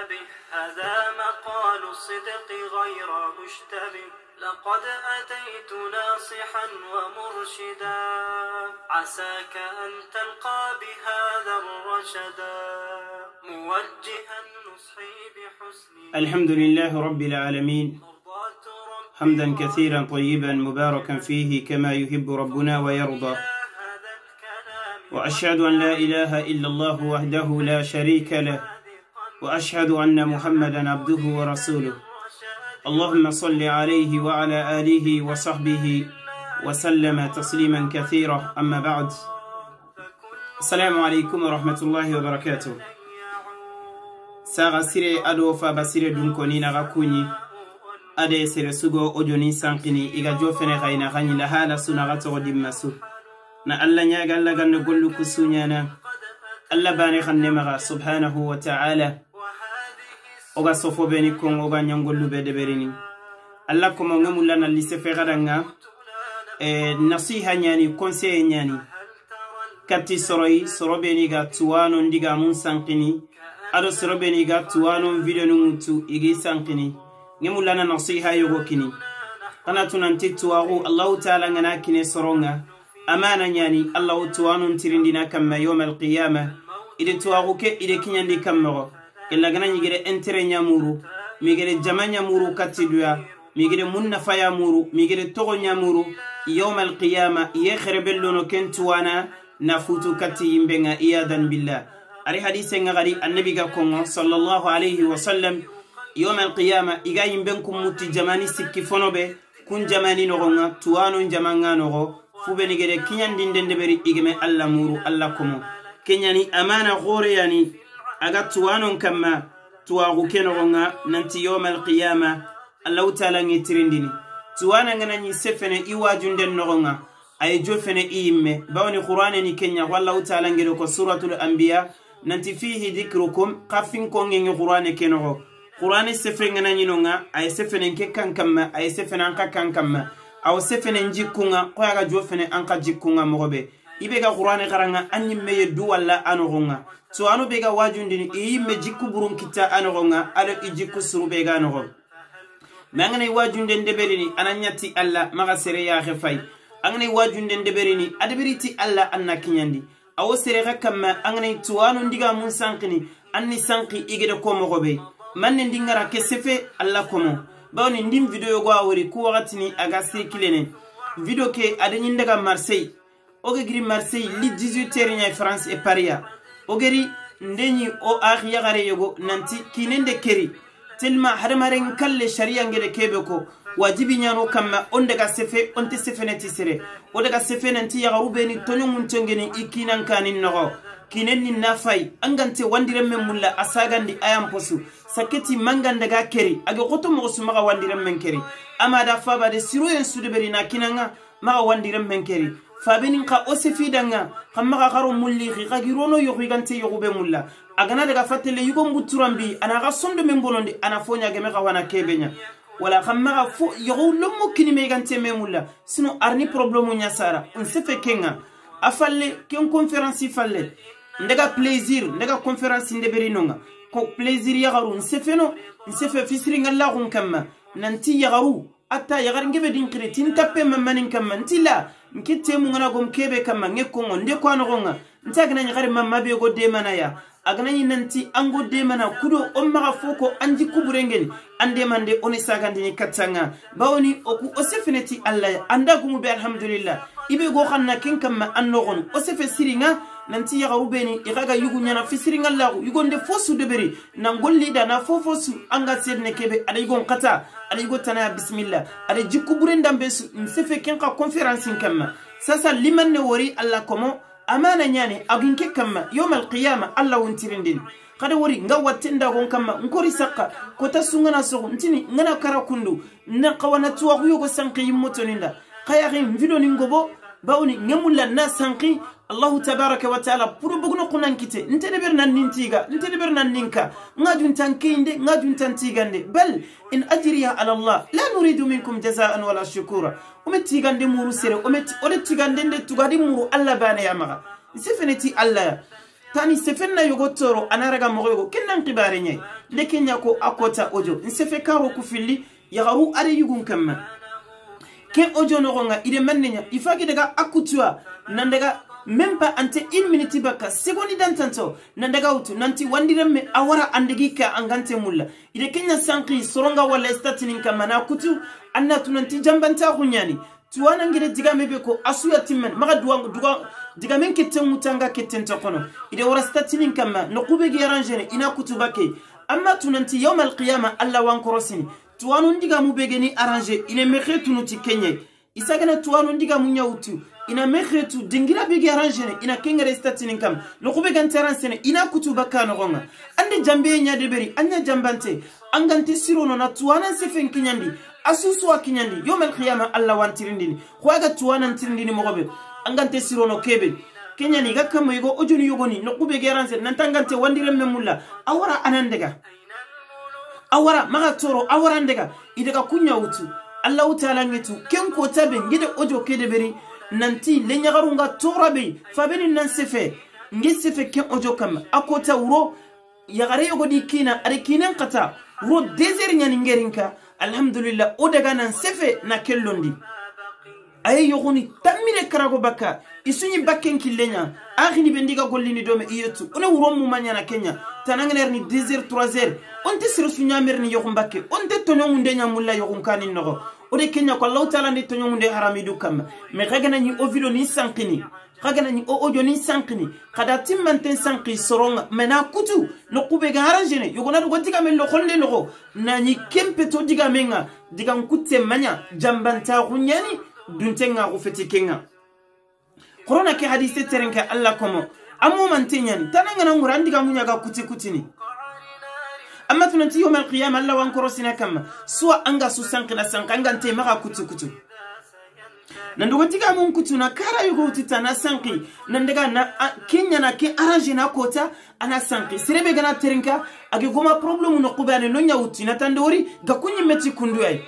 هذا مقال الصدق غير مشتبه لقد أتيت ناصحا ومرشدا عساك أن تلقى بهذا الرشدا موجها نصحي بحسن الحمد لله رب العالمين حمدا كثيرا طيبا مباركا فيه كما يحب ربنا ويرضى وأشهد أن لا إله إلا الله وحده لا شريك له وأشهد أن محمدا عبده ورسوله اللهم صل عليه وعلى آله وصحبه وسلم تسليما كثيرا أما بعد السلام عليكم ورحمة الله وبركاته ساغا سيري أدو فابا سيري دونكوني نغاكوني أدي سيري سوغو أجوني سانقيني إيغا جوفني غاينا غاني لهالا سونغاتو ديماسو نا الله نياغا الله غانو غولو كسونيانا الله باني خنمغا سبحانه وتعالى oga sofo beni kon oga nyangollu be deberini alla ko mo ngamula na lise fe gadanga nasiha nyani conseil nyani katti soro beni ga tuwano ndiga mun sankini ado soro beni ga tuwano video numutu igi sankini ngamula na nasiha yogo kini kana tunanti tuwaru allah taala ngana kine soronga amana nyani allah tuwano ntirindina kamma yawmal qiyamah ide tuwaru ke ide kinyandi kammo illa gana nyigere entere nyamuru migere jama nyamuru katiduya migere munna faya muru migere togo nyamuru yawmal qiyama ye kherebellono kentuwana nafutu kati imbenga iyadan billah ari hadise ngari annabi ga kongo sallallahu alayhi wa sallam yawmal qiyama iga imbenkum muti jamani sikki fonobe kun jamani no gonga tuwano jamanga no fube nigere kinyandinde ndeberi igeme alla muru alla komo kenyani amana gore yani aga tuwanon kama tuwagu kenogonga nanti yawmal qiyama Allah taala ngitirindini tuwana ngana ni sefene iwajunden nogonga ay jofene imme bawni qur'ane ni kenya wallahu taala ngiro ko suratul anbiya nanti fihi dhikrukum qafin ko ngi qur'ane kenogo qur'ane sefene ngana ni nonga ay sefene ke kankama ay sefene anka kankama aw sefene njikunga ko aga jofene anka jikunga mogobe ibega qur'ane karanga anyimme du walla anogonga so anu bega wajundini iyimme jikku burun kita anogonga ado ijikku suru bega anogon mangane wajunden deberini ananyati alla maga sere ya khafai angane wajunden deberini adberiti alla anna kinyandi awo sere gakama angane tuwanu ndiga mun sankini anni sanki igede ko mogobe manne ndingara kesefe alla komo bawni ndim video go awori ku wakatini aga sikilene video ke adanyi ndaga Marseille oge gri Marseille li 18h nya France et Paris ogeri ndeni o akhiya gare yogo nanti kinende keri telma harmaren kalle sharia ngede kebe ko wajibi nyano kamma on daga sefe on te sefeneti sere o daga sefe nanti ya garubeni tonyo muntongeni ikinan kanin no kinenni nafai angante wandire memulla asagandi ayam posu saketi manganda ga keri age goto mo sumaga wandire men keri amada faba de siru en sudeberi na kinanga maga wandire men keri fabeni ka osefidanga kamma garo mulli ga girono yogigante yogube mulla agana daga fatele yugo mbuturambi ana ga sondo membonondi ana fonya geme ka wana kebenya wala kamma ga fo yogo lomo kini megante memulla sino arni problème nya sara on sefe kenga afalle ken conférence falle ndaga plaisir ndaga conférence ndeberi nonga ko plaisir ya garu nsefeno nsefe fisri ngalla gon kamma nanti ya garu atta ya gar ngebe din kretin tappe mamanin kamma ntila nkite mu ngana gom kebe kama ngekongo nde ko anogonga ntagna nyagare mamma be go de manaya agna nanti ango de mana kudo on maga foko anji kuburengeni ande mande oni sagandi ni katanga bawni oku osefeneti alla anda gumu be alhamdulillah ibe go xanna ken kama annogon osefe siringa nanti ya garubeni igaga yugu nyana fisiringa lagu yugonde fosu deberi nangolli da na fofosu anga sedne kebe ada yugon kata ada yugo tana bismillah ada jikku burendam besu nsefe kenka conference kama sasa liman ne wori alla komo amana nyane aginke kama yawmal qiyamah alla wontirindin kada wori nga watenda gon kama ngori sakka ko tasungana so ntini ngana karakundu na qawana tuwa yugo sanki yimotoninda khayagin video ningobo bawni ngemulla na sanki Allah tabaraka wa ta'ala puru bugno kunan kite ntene bernan nintiga ntene bernan ninka ngajun tankinde ngajun tantigande bal in ajriya ala Allah la nuridu minkum jazaan wala shukura umetigande muru sere umetigande nde tugadi muru Allah bana ya maga sifeneti Allah tani sefenna yogo toro anaraga mo yogo kennan qibare nyai le kenya ko akota ojo nsefe karo ku filli yagaru are yugun kamma ken ojo no gonga ide mannenya ifagi daga akutua nandaga même pas ante 1 minute baka secondi dantanto nandaga utu nanti wandiremme awara andegika angante mulla ide kenya sanki soronga wala statinin kamma na kutu anna tunanti jambanta kunyani tuwana ngire digame be ko asuya timmen maga duwa digamen kitten mutanga kitten tokono ide wara statinin kamma no kube gi arrangene ina kutubake amma tunanti yawm alqiyama alla wan korosini tuwanu ndiga mu begeni arranger ine mekhe tunuti kenye isagana tuwanu ndiga mu nyautu ina mekhe tu dingira begi arrangene ina kengere statinin kam no kube gantaransene ina kutubaka no gonga ande jambe nya deberi anya jambante angante sirono na tuwana sefen kinyandi asusu wa kinyandi yawm alqiyama alla wan tirindini khwaga tuwana tirindini mogobe angante sirono kebe kenyani gakamo yugo ojuni yugoni no kube geranse nantangante wandire memulla awara anandega awara maga toro awara ndega idega kunya utu Allah ta'ala ngetu ken ko tabe ngide ojo kede beri nanti le nyagarunga torabe fabeni nan sefe ngesefe ken ojo kam akota wuro yagare yogo dikina are kinen kata wuro desert nyani ngerinka alhamdulillah o daga nan sefe na kellondi ay yogoni tamire karago baka isuni bakken killenya akhini bendiga gollini dome iyetu ona wuro mu manyana Kenya tanangner ni 2h 3h onte sir sunya merni yokum bakke onte tonyo munde nya mulla yokum kanin nogo ode Kenya ko Allah taala ndi tonyo munde harami du kam me khagana ni o video ni sankini khagana ni o audio ni sankini kada timmanten sanki soronga mena kutu no kube ga arrangene yogona do diga men lo kholle nogo nani kempe to diga menga diga kutte manya jambanta kunyani duntenga ko feti kenga corona ke hadise terenka Allah komo amu mantenyani tananga na ngurandi ga munya ga kutini amma tunanti yawm alqiyama Allah wan korosina kama suwa anga su sankina sankanga nte maka kutu nandugo tiga mun kutuna kara yugo titana sanki nandaga na Kenya na ke arrange na kota ana sanki sirebe gana terenka age goma problemu no kubane no nyawuti na tandori ga kunyi meti kundu ay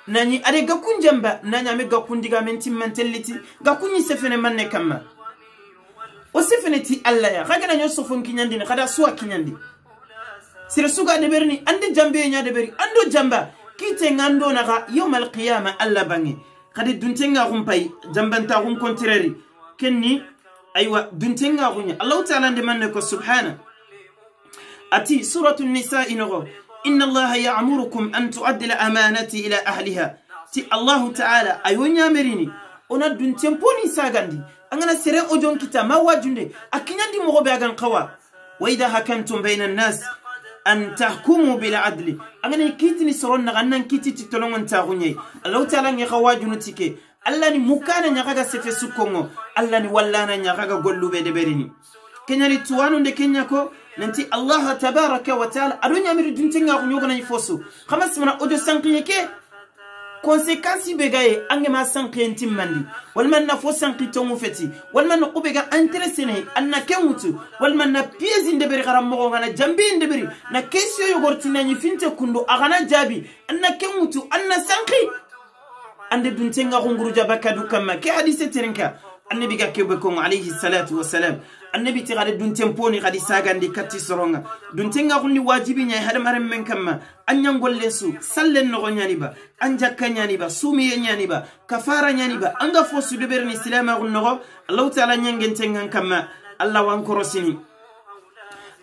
nani ade ga kunjamba nanya me ga kundiga menti mentality ga kunyi sefene manne kama o sefene ti Allah ya ga na nyoso fon kinyandi kada suwa kinyandi sire suga de berni ande jambe nya de beri ando jamba kite ngando naga yawm alqiyama Allah bangi kadi duntenga gumpay jambanta gum kontreri kenni aywa duntenga gunya Allah ta'ala de manne ko subhana ati suratul nisa inogo inna Allah ya'murukum an tu'addu al-amanati ila ahliha ti Allah ta'ala ayonya merini ona duntemponi sagandi angana sere ojon kita mawajunde akinyandi mo gobe agan qawa wa idha hakamtum bayna an-nas an tahkumu bil adli angani kitini soronna gannan kititi tolongon tagunye Allah ta'ala ngi khawajunu tike Allah ni mukana nyakaga sefe sukongo Allah ni wallana nyakaga gollube de berini kenyani tuwanu de kenya ko nanti Allah tabaraka wa ta'ala adunya mi duntenga ko nyogona ni fosu khamas mana ojo sankiye ke conséquence begaye angema sankiye timmandi wal man na fo sanki to mu feti wal man no kubega intéressé anna kemutu wal man na pièce inde beri garam mo ngana jambi inde beri na question yo gortina ni finte kundo agana jabi anna kemutu anna sanki ande duntenga ko nguru jabaka du kamma ke hadise terenka annabi ga kebe ko alayhi salatu wassalam annabi ti gade dun temponi gadi sagandi katti soronga dun tenga kunni wajibi nyay hada maram men kamma anyan gollesu sallen no nyani ba anja kanyani ba sumi nyani ba kafara nyani ba anga fosu de berni islama gunno Allah ta'ala nyangen tengan kamma Allah wan korosini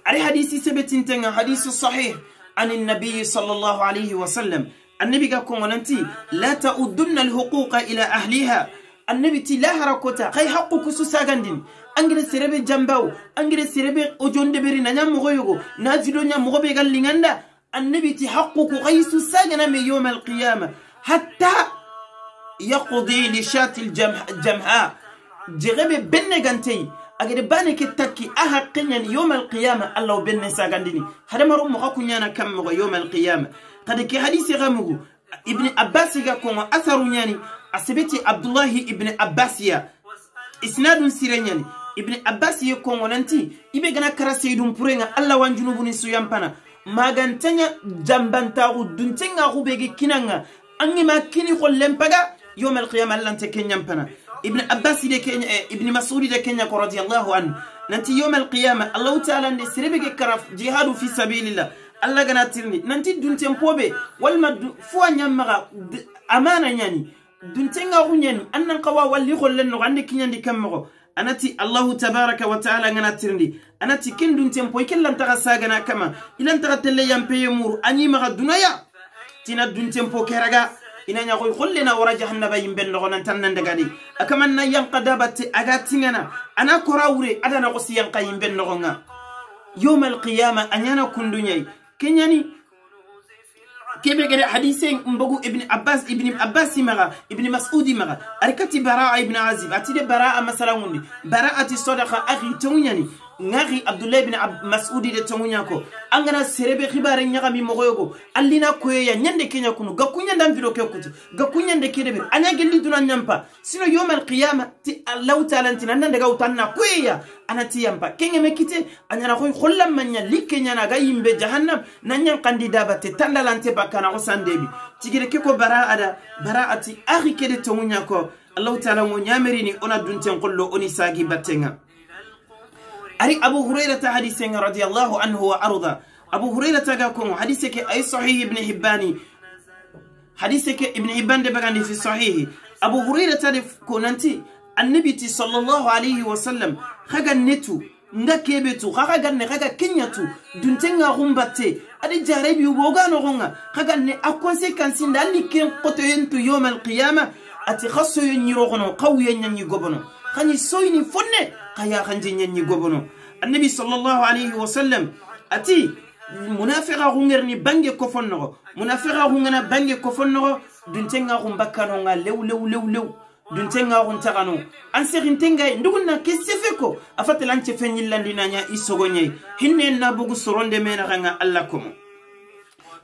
ari hadisi sebetin tenga hadisi sahih anin nabiy sallallahu alayhi wa sallam annabi ga ko nanti la ta'udunna alhuquqa ila ahliha annabi ti la harakota kay haqqu kusu sagandin angire serebe jambao angire serebe ojonde beri nanya mogoyogo na video nya mogobe gal linganda annabi ti haqqu qaisu sagana me yawm alqiyama hatta yaqdi li shat aljamha jigebe benne gantei agede bane ke takki aha qinyan yawm alqiyama allah benne sagandini hada marum mo hakunyana kam mo yawm alqiyama qad ki hadisi gamugo ibn abbas ga ko atharu nyani asibiti abdullah ibn abbasiya isnadun sirenyani ibn abbas ye kongonanti ibe gana kara seydum purenga alla wanjunubu ni suyampana magantanya jambanta uduntenga kubege kinanga angi makini kollempaga yawm alqiyamah lante kenyampana ibn abbas de kenya ibn mas'ud de kenya ko radiyallahu anhu nanti yawm al-qiyamah Allah ta'ala nde serebe ke karaf jihadu fi sabilillah Allah gana tirni nanti dunten pobe walma fo nyamma amana nyani duntenga hunyani annan qawa walli gollen no ande kinyandi kammo anati Allah tabaraka wa ta'ala gana tirni anati kin dunten poy kellan taga sagana kama ilan taga telle yampe yemuru ani maga dunaya tina dunten po keraga ina nya koy khollena wara jahannaba yimben no nan tan nan daga di akaman na yanqadabati agatingana ana korawure adana ko si yanqa yimben no nga yawm al-qiyamah anyana kundunyai kenyani kebe gere hadise mbogu ibn Abbas maga ibn Mas'ud maga arkati Bara'a ibn Azib atide Bara'a masalangundi Bara'ati sadaqa akhi tawnyani ngari Abdullah ibn Mas'ud de tawnyako angana serebe khibare nyagami mogoyogo allina koyeya nyande kenya kunu gakunya ndam video kekuti gakunya nde kedebe anya gelli duna nyampa sino yawm al-qiyamah ti Allah ta'ala ntina daga utanna koyeya anati yampa kenge mekite anyana koy khollam manya likenya na ga yimbe jahannam nanyan kandida batte tandalante bakana ko sandebi tigire ke ko bara'ati akhi kede tawnyako Allah ta'ala mo nyamerini ona dunten qollo oni sagi battenga ari Abu Hurairah hadithe radiyallahu anhu wa arda Abu Hurairah gakum hadithe ke ay sahih ibn Hibban hadithe ke ibn Hibban de bagandi fi sahih Abu Hurairah ko nanti annabi sallallahu alayhi wa sallam khaga netu ngakebetu khaga ganne khaga kenyatu duntenga humbate adi jarabi uboga no gonga khaga ne a conséquence ndali ken qotoyentu yawm al-qiyamah ati khasso ynyiro gono qawiye nyanyi gobono khani soyni fonne kaya khanje nyanyi gobono annabi sallallahu alayhi wa sallam ati munafiqa hungerni bange ko fonno munafiqa hungana bange ko fonno duntenga humbakano nga lew duntenga huntagano anserin tenga nduguna kesefeko afatelanche fenyillandi nanya isogonye hinne na bugu soronde mena ganga Allah komo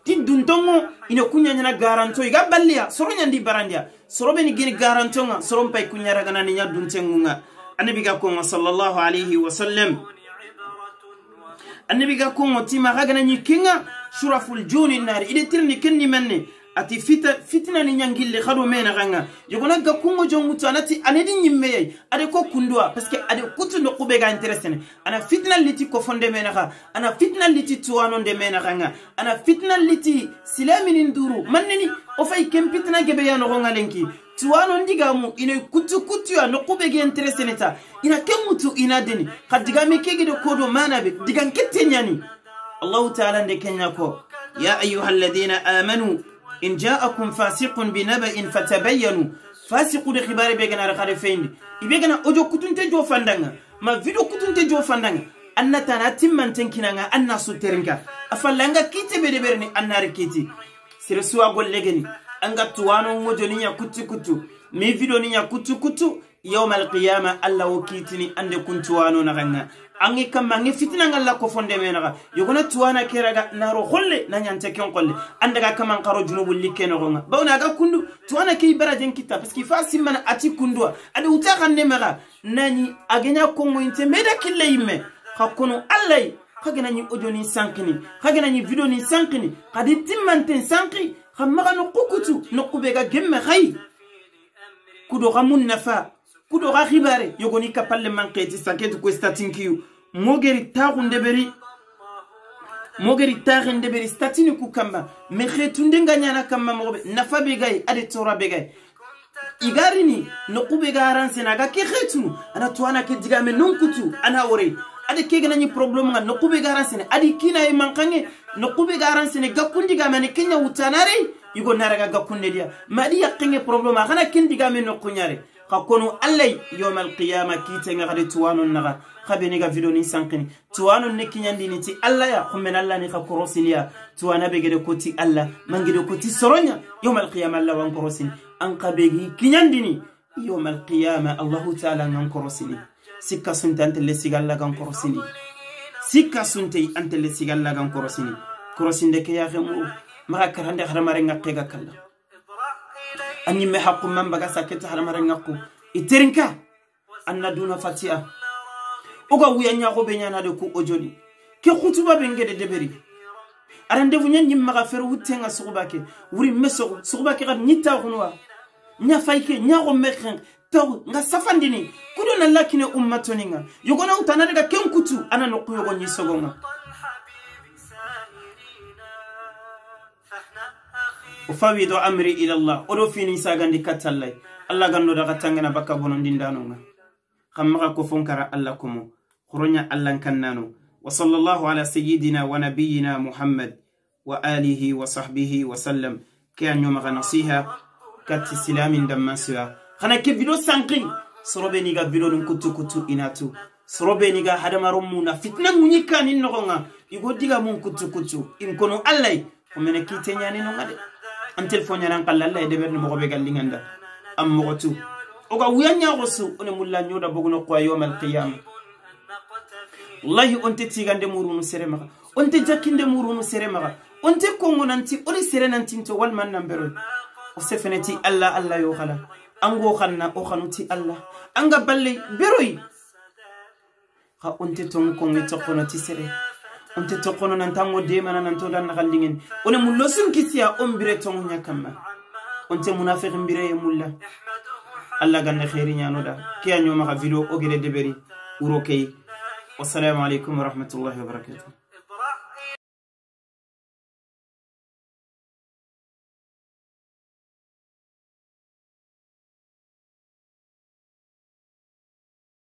ti duntongo ina kunya nyana garanto iga ballia soronya ndi barandia sorobe ni gini garanto nga sorom pay kunya ragana ni nya duntengunga annabi ga ko sallallahu alayhi wa sallam annabi ga ko tima ragana ni kinga shuraful juni nar ide tirni kenni manne ati fitna ni nyangille khado mena ganga yogona ga kungo jongutu anati anedi nyimme ade ko kundwa parce que ade kutu no kube ga interessene ana fitna liti ko fonde mena ga ana fitna liti tuwano de mena ganga ana fitna liti silamini nduru manneni o fay kem fitna gebe ya no gonga lenki tuwano ndigamu ine kutu ya no kube ga interessene ta ina kemutu ina deni khadiga me kege de kodo manabe digan kettenyani Allah ta'ala de kenya ko ya ayyuhalladhina amanu إن جاءكم فاسق بنبأ فتبينوا فاسق ده خبار بيجنا رخاري فين يبيجنا أجو كتون تجو فندعنا ما فيديو كتون تجو فندعنا أن تناتم من تنكينا أن سوترنكا أفلانغا كيتي بدبرني أن ركيتي سيرسوا أقول لجني أنغا توانو مجونيا كتو مي فيديو نيا كتو يوم القيامة الله وكيتني أن كنتوانو نغنا angi kama ngi fitina ngalla ko fonde menaga yogona tuwana keraga naro kholle nanyante ken qolle andaga kama ngaro junubul likeno gonga bawna ga kundu tuwana kay barajen kita parce qu'il fa simana ati kundwa ade utakanne mega nani agenya ko ngointe meda kille yimme hakkono allay khagena ni audio ni sankini khagena ni video ni sankini khadi timmanten sanki khamaga no kukutu no kubega gemme khay kudo gamun nafa kudo ga khibare yogoni kapalle manqeti sanketu ko statinkiyu mogeri taxin deberi statini ku kamba me xetunde nganyana kamba mobe nafa be gay ade tora be gay igarini no kube garanse naga ke xetunu ana tuana ke digame non kutu ana wore ade ke gana ni problem nga no kube garanse ne adi kina e mankange no kube garanse ne gakundi gamane kenya utanare yugo naraga gakunde dia madi yakenge problem kana kindi game no kunyare kakono allay yawmal qiyamah kitenga gade tuwano naga khabeni ga video ni sankini tuwano ne kinyandi ni ti alla ya khumen alla ni khakorosilia tuwana begede koti alla mangede koti soronya yawmal qiyamah alla wan korosini an qabegi kinyandi ni yawmal qiyamah allah ta'ala ngan korosini sikka sunta antele sigalla gan korosini sikka sunte antele sigalla gan korosini korosinde ke ya khemu maka karande haramare ngaqega kala أني محق من بقى سكت على مرنقو إترنكا أن دون فتيا أوغا ويا نياغو بينانا دكو أجوني كي خطوبة بينجد دبري أرندفو نيان يمغا فرو تينغا سوغباكي وري مسو سوغباكي غاد نيتا غنوا نيا فايكي نياغو مخن taw nga safandini kudo na lakine ummatoninga yogona utanane ga kenkutu ana no kuyogo ni sogonga ufawidu amri ila Allah odo fini sagandi katallay Allah ganno daga tangana baka bonondindanonga khamma ko fonkara Allah kumo khoronya Allah kannano wa sallallahu ala sayyidina wa nabiyyina Muhammad wa alihi wa sahbihi wa sallam kianyo maga nasiha kati silamin dammaswa khana ke video sankri sorobe ni ga video dum kutu inatu sorobe ni ga hadamaro muna fitna munyika ni nogonga igo diga mun kutu in kono Allah ko mena kite nyani no ngade an telephone nyanan kala Allah de berne mo be gallinganda am mo tu o ga wuyanya gosu one mulla nyoda boguno ko yawmal qiyam wallahi onte tigande murunu serema onte jakinde murunu serema onte kongonanti ori serenanti to wal man nambero o sefeneti Allah yo khala ango khanna o khanuti Allah anga balle beroy ha onte ton kongi tokonati sere onte tokono nan tango de mana nan to dan khallingen one mullo sun kisiya on bire ton nyakama onte munafiq bire mulla Allah ganna khairi nyanoda kiya nyoma ka video o gele deberi urokay wassalamu alaikum wa rahmatullahi wa barakatuh.